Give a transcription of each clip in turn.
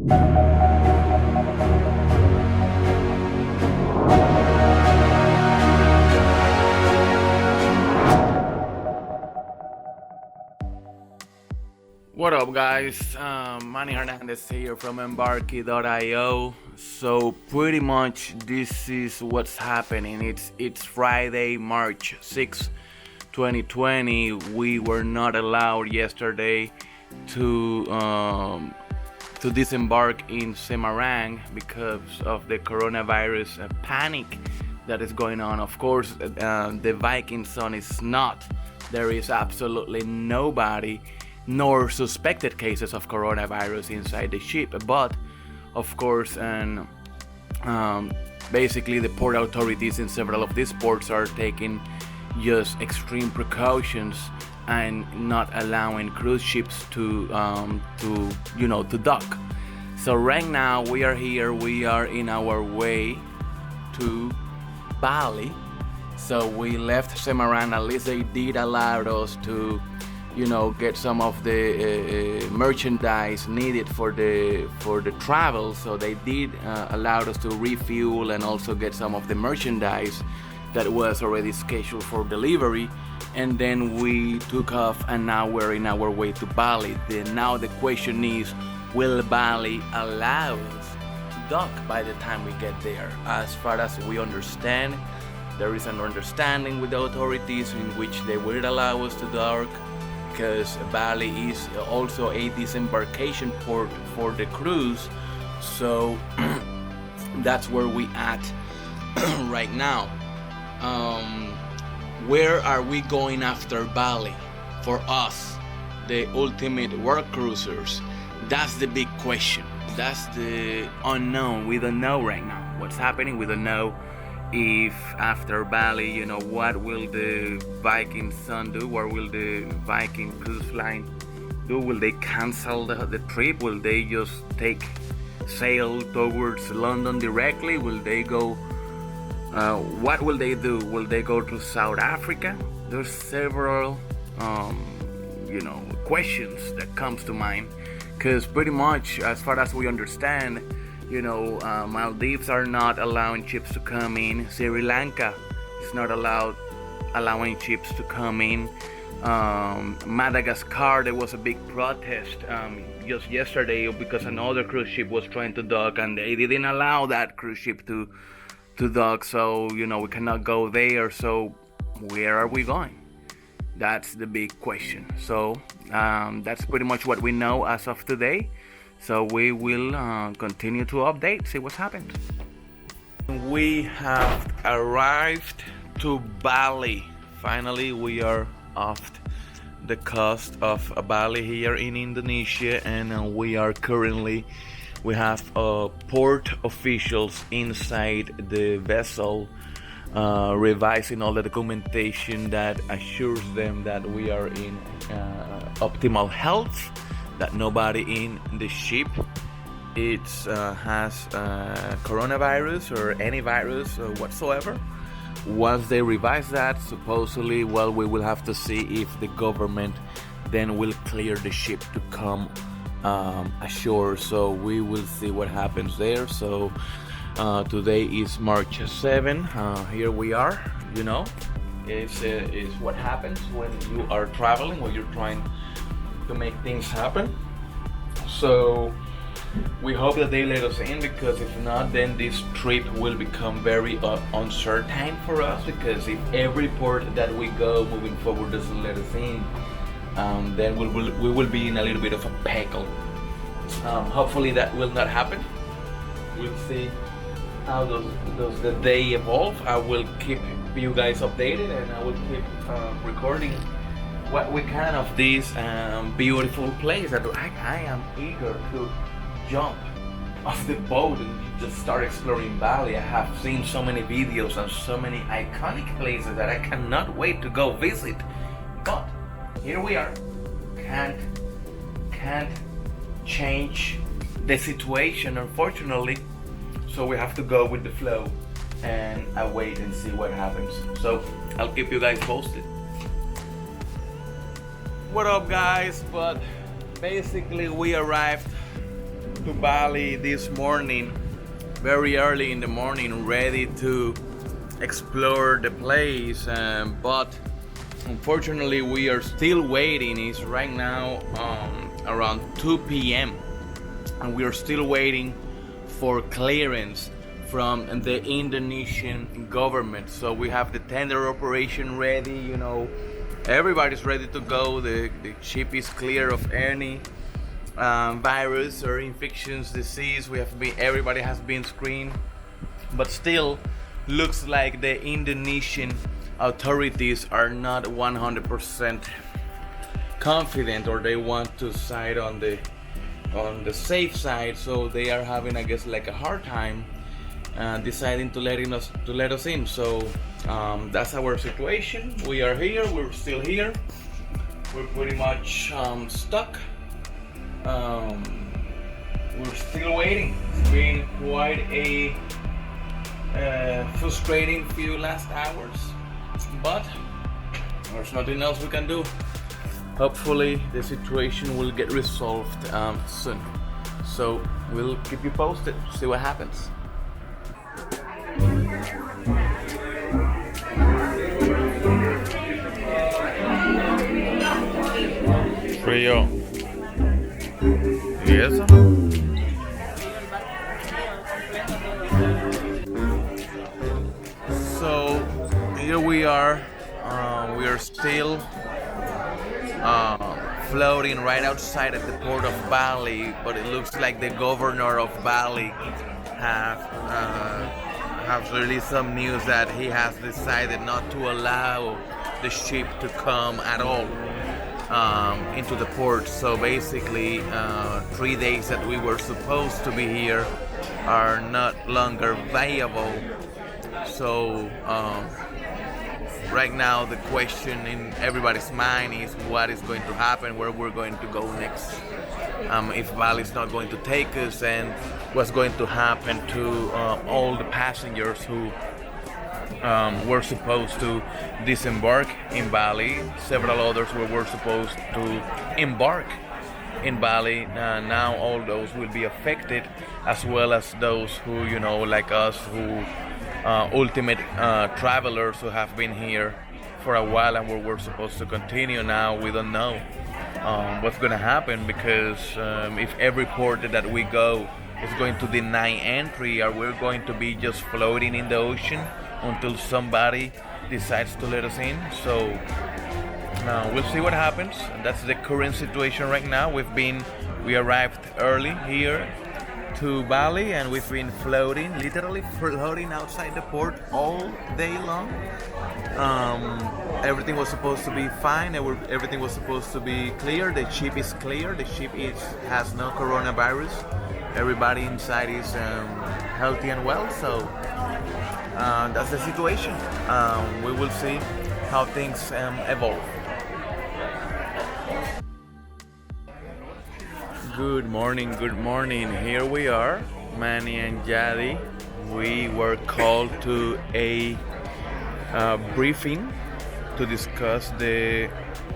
What up, guys? Manny Hernandez here from Embarky.io. So pretty much this is what's happening. It's Friday, March 6, 2020. We were not allowed yesterday to disembark in Semarang because of the coronavirus panic that is going on. Of course, the Viking Sun is not. There is absolutely nobody nor suspected cases of coronavirus inside the ship, but of course, and basically the port authorities in several of these ports are taking just extreme precautions and not allowing cruise ships to dock. So right now we are here. We are in our way to Bali. So we left Semarang. At least they did allow us to get some of the merchandise needed for the travel. So they did allow us to refuel and also get some of the merchandise that was already scheduled for delivery. And then we took off, and now we're in our way to Bali. Now the question is, will Bali allow us to dock by the time we get there? As far as we understand, there is an understanding with the authorities in which they will allow us to dock, because Bali is also a disembarkation port for the cruise. So that's where we at right now. Where are we going after Bali? For us, the ultimate work cruisers, that's the big question. That's the unknown. We don't know right now what's happening. We don't know if after Bali, what will the Viking Sun do? What will the Viking cruise line do? Will they cancel the trip? Will they just take sail towards London directly? Will they go? What will they do? Will they go to South Africa? There's several, questions that comes to mind, because pretty much, as far as we understand, Maldives are not allowing ships to come in. Sri Lanka is not allowing ships to come in. Madagascar, there was a big protest just yesterday because another cruise ship was trying to dock, and they didn't allow that cruise ship to dock. So we cannot go there. So where are we going? That's the big question. So that's pretty much what we know as of today. So we will continue to update, see what's happened. We have arrived to Bali. Finally, we are off the coast of Bali here in Indonesia, and we have port officials inside the vessel revising all the documentation that assures them that we are in optimal health, that nobody in the ship has coronavirus or any virus whatsoever. Once they revise that, supposedly, we will have to see if the government then will clear the ship to come ashore. So we will see what happens there. So today is March 7. Here we are. Is what happens when you are traveling, when you're trying to make things happen. So we hope that they let us in, because if not, then this trip will become very uncertain for us, because if every port that we go moving forward doesn't let us in, then we will be in a little bit of a pickle. Hopefully that will not happen. We'll see how does the day evolve. I will keep you guys updated, and I will keep recording what we can of this beautiful place that I am eager to jump off the boat and just start exploring Bali. I have seen so many videos and so many iconic places that I cannot wait to go visit. But here we are. Can't change the situation, unfortunately. So we have to go with the flow and wait and see what happens. So I'll keep you guys posted. What up, guys? But basically we arrived to Bali this morning, very early in the morning, ready to explore the place, but unfortunately we are still waiting. It's right now around 2 p.m. and we are still waiting for clearance from the Indonesian government. So we have the tender operation ready, you know, everybody's ready to go. The ship is clear of any virus or infections, disease. Everybody has been screened, but still looks like the Indonesian authorities are not 100% confident, or they want to side on the safe side. So they are having, I guess, like a hard time deciding to let us in. So that's our situation. We are here. We're still here. We're pretty much stuck. We're still waiting. It's been quite a frustrating few last hours, but there's nothing else we can do. Hopefully the situation will get resolved soon. So we'll keep you posted, see what happens. Frío. ¿Y eso? So here we are. We are still floating right outside at the port of Bali, but it looks like the governor of Bali has released some news that he has decided not to allow the ship to come at all into the port. So basically 3 days that we were supposed to be here are not longer viable. So right now the question in everybody's mind is what is going to happen, where we're going to go next, if Bali is not going to take us, and what's going to happen to all the passengers who were supposed to disembark in Bali. Several others were supposed to embark in Bali. Now all those will be affected, as well as those who, you know, like us, who ultimate travelers who have been here for a while and we're supposed to continue. Now we don't know what's going to happen, because if every port that we go is going to deny entry, or we're going to be just floating in the ocean until somebody decides to let us in. So we'll see what happens. That's the current situation right now. We arrived early here to Bali, and we've been floating, literally floating outside the port all day long. Everything was supposed to be fine. Everything was supposed to be clear. The ship is clear. The ship has no coronavirus. Everybody inside is healthy and well. So that's the situation. We will see how things evolve. Good morning, good morning. Here we are, Manny and Jadi. We were called to a briefing to discuss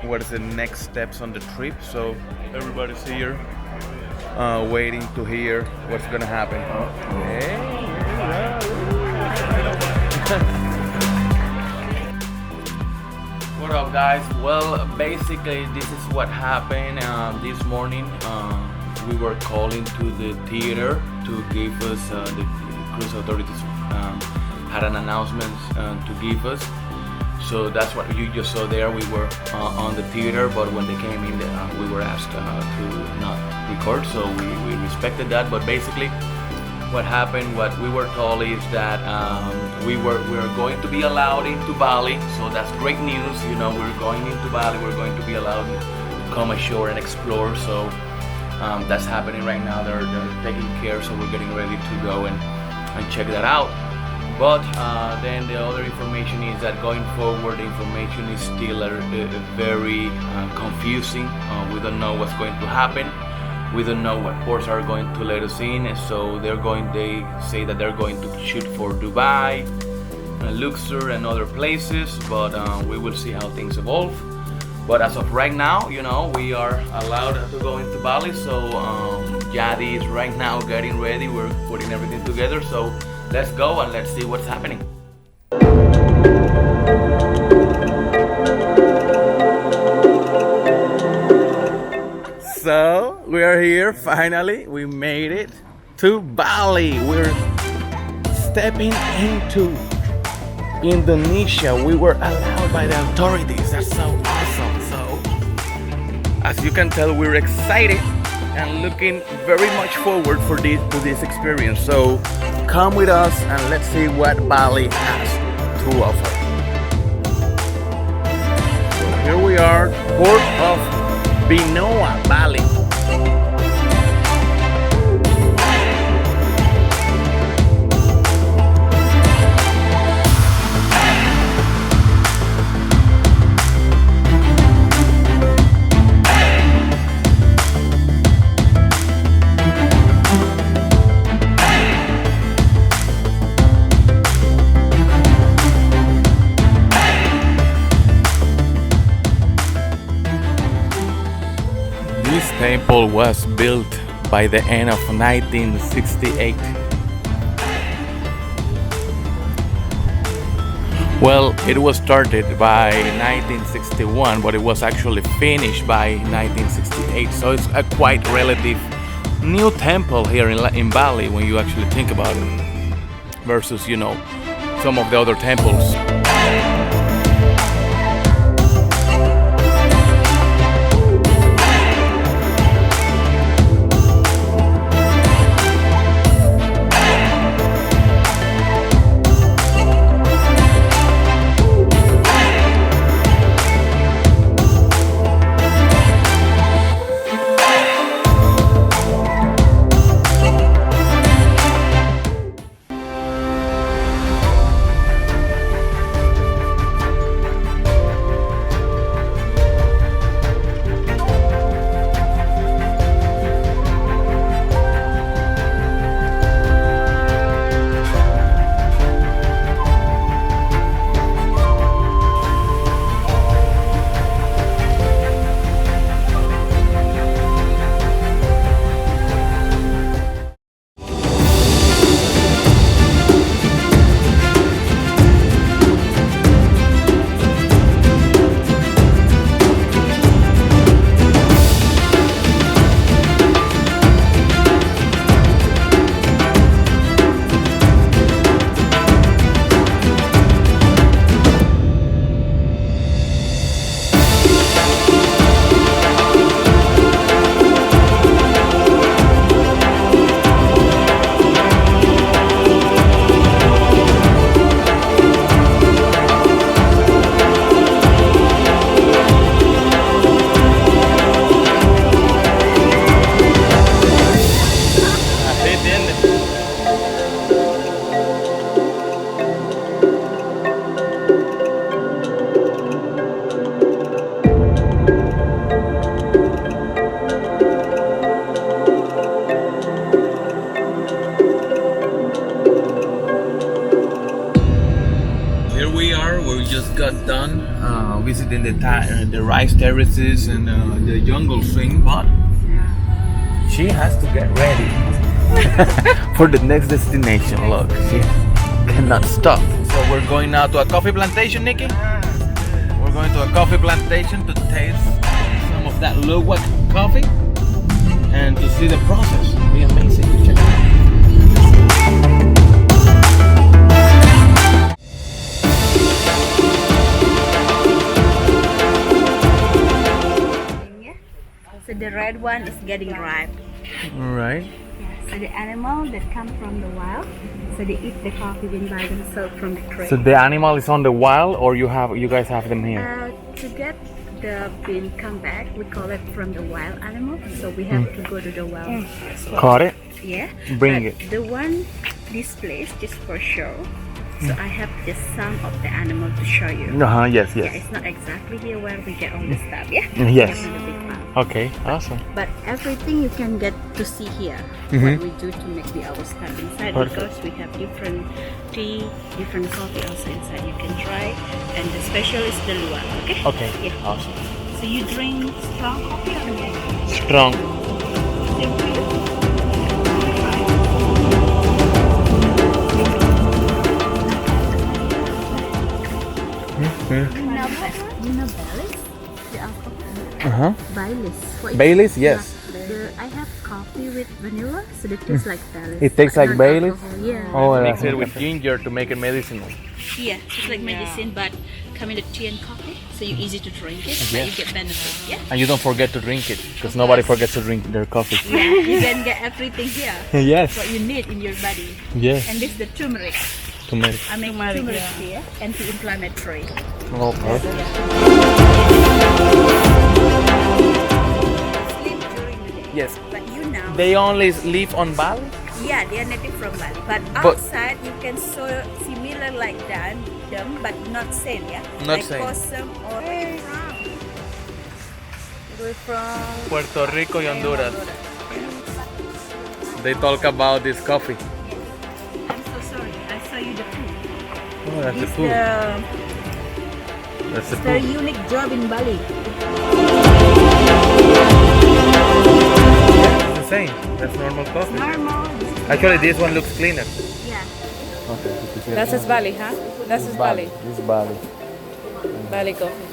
what is the next steps on the trip. So everybody's here, waiting to hear what's gonna happen. What up, guys? Well, basically this is what happened this morning. We were calling to the theater to give us, the cruise authorities had an announcement to give us. So that's what you just saw there. We were on the theater, but when they came in, we were asked to not record, so we respected that. But basically what happened, what we were told, is that we were going to be allowed into Bali. So that's great news. You know, we're going into Bali, we're going to be allowed to come ashore and explore. So that's happening right now. They're taking care, so we're getting ready to go and check that out. But then the other information is that going forward, the information is still very confusing. We don't know what's going to happen. We don't know what ports are going to let us in. So they say that they're going to shoot for Dubai, Luxor and other places, but we will see how things evolve. But as of right now, you know, we are allowed to go into Bali. So Jadi is right now getting ready. We're putting everything together. So let's go and let's see what's happening. So we are here finally. We made it to Bali. We're stepping into Indonesia. We were allowed by the authorities. That's so awesome. So as you can tell, we're excited and looking very much forward to this experience. So come with us and let's see what Bali has to offer. So here we are, port of Binoa, Bali. This temple was built by the end of 1968. Well, it was started by 1961, but it was actually finished by 1968. So it's a quite relative new temple here in Bali when you actually think about it, versus, you know, some of the other temples. Got done visiting the rice terraces and the jungle thing, but she has to get ready for the next destination. Look, she cannot stop. So we're going now to a coffee plantation, Nikki. We're going to a coffee plantation to taste some of that Luwak coffee and to see the process. It'll be amazing. Check it out. So the red one is getting ripe. Right. Yeah, so the animal that come from the wild, so they eat the coffee bean by themselves from the tree. So the animal is on the wild, or you guys have them here? To get the bean come back, we call it from the wild animal. So we have to go to the wild. Caught it? Yeah. Bring but it. The one displaced just for show. So I have just some of the animal to show you. Yes. Yeah, it's not exactly here where we get all the stuff. Yeah. Yes. In the big farm. Okay, awesome. But everything you can get to see here. What we do to make our stuff inside. Perfect. Because we have different tea, different coffee also inside you can try. And the special is the luwak. Okay. Okay. Yeah. Awesome. So you drink strong coffee or milk? Strong. You know Baileys? The alcohol. Uh-huh. Baileys. What is Baileys, it? yes. I have coffee with vanilla, so it tastes like Baileys. It tastes like Baileys? Yeah. Oh, mix it with ginger to make it medicinal. Yeah, it's like medicine, but come in the tea and coffee, so you easy to drink it, but you get benefit. Yeah. And you don't forget to drink it, because nobody forgets to drink their coffee. Yeah, you can get everything here. Yes. What you need in your body. Yes. And this is the turmeric. Turmeric. I make turmeric here, anti-inflammatory. Okay. Sleep during the day. Yes. But you now. They only live on Bali? Yeah, they are native from Bali. But outside you can so similar like them, but not same. Yeah. Not like same. Possum or we're from Puerto Rico y Honduras. They talk about this coffee. I'm so sorry. I saw you the food. Oh, that's the It's food. That's the very food. unique job in Bali. It's the same. That's normal coffee. Normal. Actually, this one looks cleaner. Yeah. Okay. Das ist Bali, huh? Das ist Bali. This is Bali. Bali coffee.